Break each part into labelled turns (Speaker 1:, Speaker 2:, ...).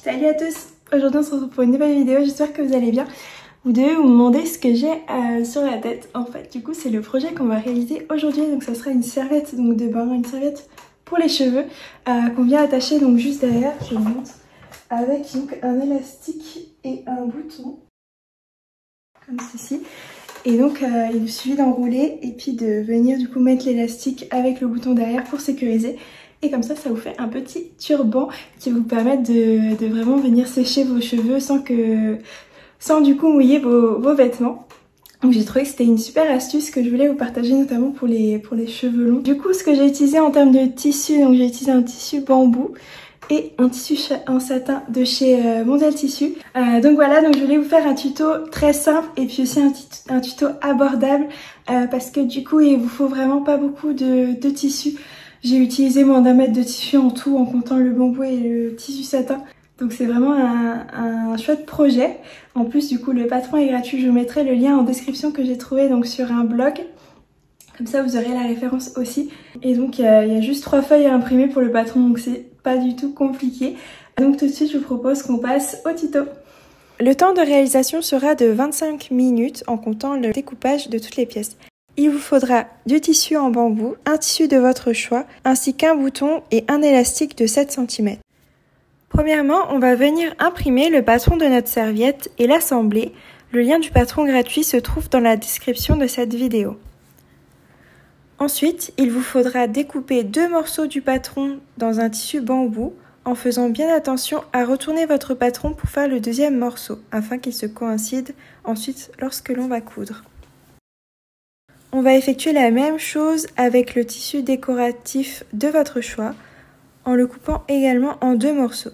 Speaker 1: Salut à tous, aujourd'hui on se retrouve pour une nouvelle vidéo, j'espère que vous allez bien. Vous devez vous demander ce que j'ai sur la tête. En fait, du coup, c'est le projet qu'on va réaliser aujourd'hui. Donc ça sera une serviette donc de bain, une serviette pour les cheveux qu'on vient attacher donc juste derrière, je vous montre, avec donc un élastique et un bouton, comme ceci. Et donc il vous suffit d'enrouler et puis de venir du coup mettre l'élastique avec le bouton derrière pour sécuriser. Et comme ça vous fait un petit turban qui va vous permettre de vraiment venir sécher vos cheveux sans du coup mouiller vos vêtements. Donc j'ai trouvé que c'était une super astuce que je voulais vous partager, notamment pour les cheveux longs. Du coup, ce que j'ai utilisé en termes de tissu, donc j'ai utilisé un tissu bambou et un tissu en satin de chez Mondial Tissu. Donc voilà, donc je voulais vous faire un tuto très simple et puis aussi un tuto abordable parce que du coup il vous faut vraiment pas beaucoup de tissu. J'ai utilisé moins d'1 mètre de tissu en tout en comptant le bambou et le tissu satin. Donc c'est vraiment un chouette projet. En plus du coup le patron est gratuit, je vous mettrai le lien en description que j'ai trouvé donc sur un blog. Comme ça vous aurez la référence aussi. Et donc il y a juste 3 feuilles à imprimer pour le patron, donc c'est pas du tout compliqué. Donc tout de suite je vous propose qu'on passe au tuto. Le temps de réalisation sera de 25 minutes en comptant le découpage de toutes les pièces. Il vous faudra du tissu en bambou, un tissu de votre choix, ainsi qu'un bouton et un élastique de 7 cm. Premièrement, on va venir imprimer le patron de notre serviette et l'assembler. Le lien du patron gratuit se trouve dans la description de cette vidéo. Ensuite, il vous faudra découper 2 morceaux du patron dans un tissu bambou en faisant bien attention à retourner votre patron pour faire le deuxième morceau afin qu'il se coïncide ensuite lorsque l'on va coudre. On va effectuer la même chose avec le tissu décoratif de votre choix en le coupant également en 2 morceaux.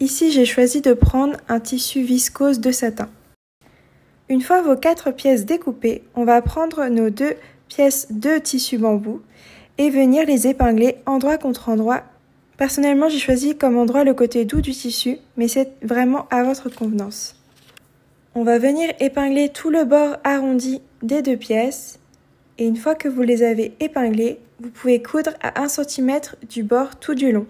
Speaker 1: Ici, j'ai choisi de prendre un tissu viscose de satin. Une fois vos 4 pièces découpées, on va prendre nos 2 pièces de tissu bambou et venir les épingler endroit contre endroit. Personnellement, j'ai choisi comme endroit le côté doux du tissu, mais c'est vraiment à votre convenance. On va venir épingler tout le bord arrondi des 2 pièces et une fois que vous les avez épinglées, vous pouvez coudre à 1 cm du bord tout du long.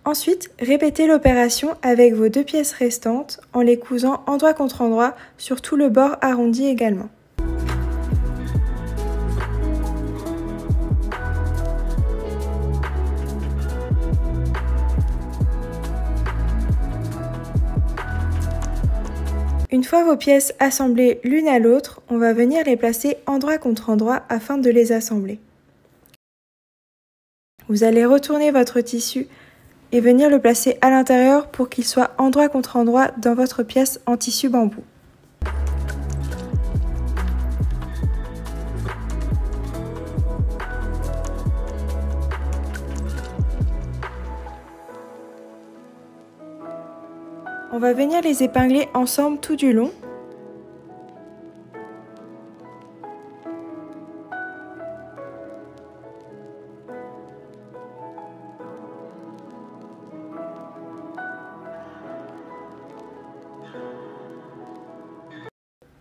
Speaker 1: Ensuite, répétez l'opération avec vos 2 pièces restantes en les cousant endroit contre endroit sur tout le bord arrondi également. Une fois vos pièces assemblées l'une à l'autre, on va venir les placer endroit contre endroit afin de les assembler. Vous allez retourner votre tissu et venir le placer à l'intérieur pour qu'il soit endroit contre endroit dans votre pièce en tissu bambou. On va venir les épingler ensemble tout du long.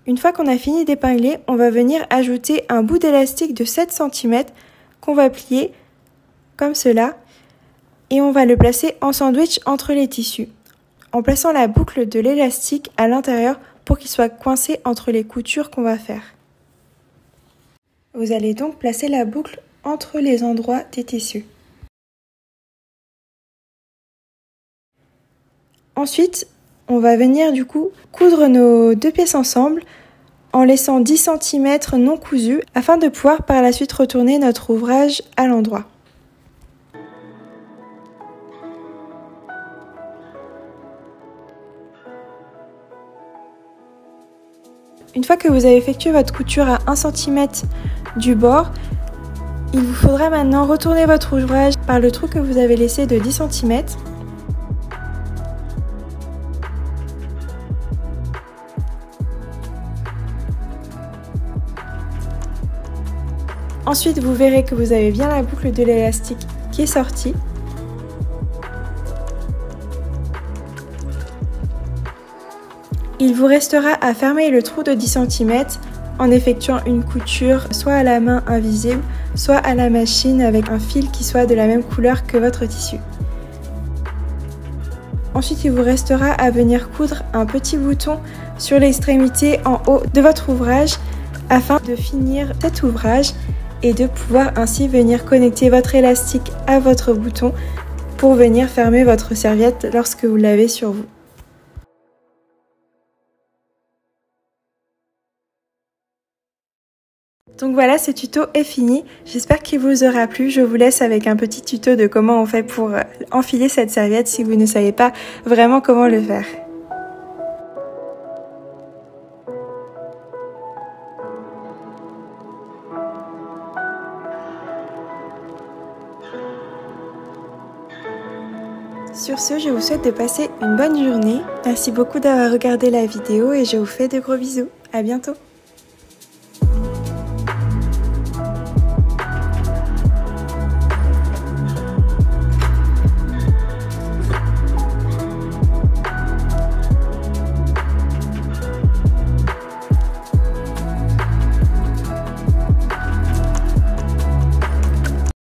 Speaker 1: Une fois qu'on a fini d'épingler, on va venir ajouter un bout d'élastique de 7 cm qu'on va plier comme cela et on va le placer en sandwich entre les tissus en plaçant la boucle de l'élastique à l'intérieur pour qu'il soit coincé entre les coutures qu'on va faire. Vous allez donc placer la boucle entre les endroits des tissus. Ensuite, on va venir du coup coudre nos 2 pièces ensemble en laissant 10 cm non cousus afin de pouvoir par la suite retourner notre ouvrage à l'endroit. Une fois que vous avez effectué votre couture à 1 cm du bord, il vous faudra maintenant retourner votre ouvrage par le trou que vous avez laissé de 10 cm. Ensuite, vous verrez que vous avez bien la boucle de l'élastique qui est sortie. Il vous restera à fermer le trou de 10 cm en effectuant une couture soit à la main invisible, soit à la machine avec un fil qui soit de la même couleur que votre tissu. Ensuite, il vous restera à venir coudre un petit bouton sur l'extrémité en haut de votre ouvrage afin de finir cet ouvrage et de pouvoir ainsi venir connecter votre élastique à votre bouton pour venir fermer votre serviette lorsque vous l'avez sur vous. Donc voilà, ce tuto est fini. J'espère qu'il vous aura plu. Je vous laisse avec un petit tuto de comment on fait pour enfiler cette serviette si vous ne savez pas vraiment comment le faire. Sur ce, je vous souhaite de passer une bonne journée. Merci beaucoup d'avoir regardé la vidéo et je vous fais de gros bisous. À bientôt.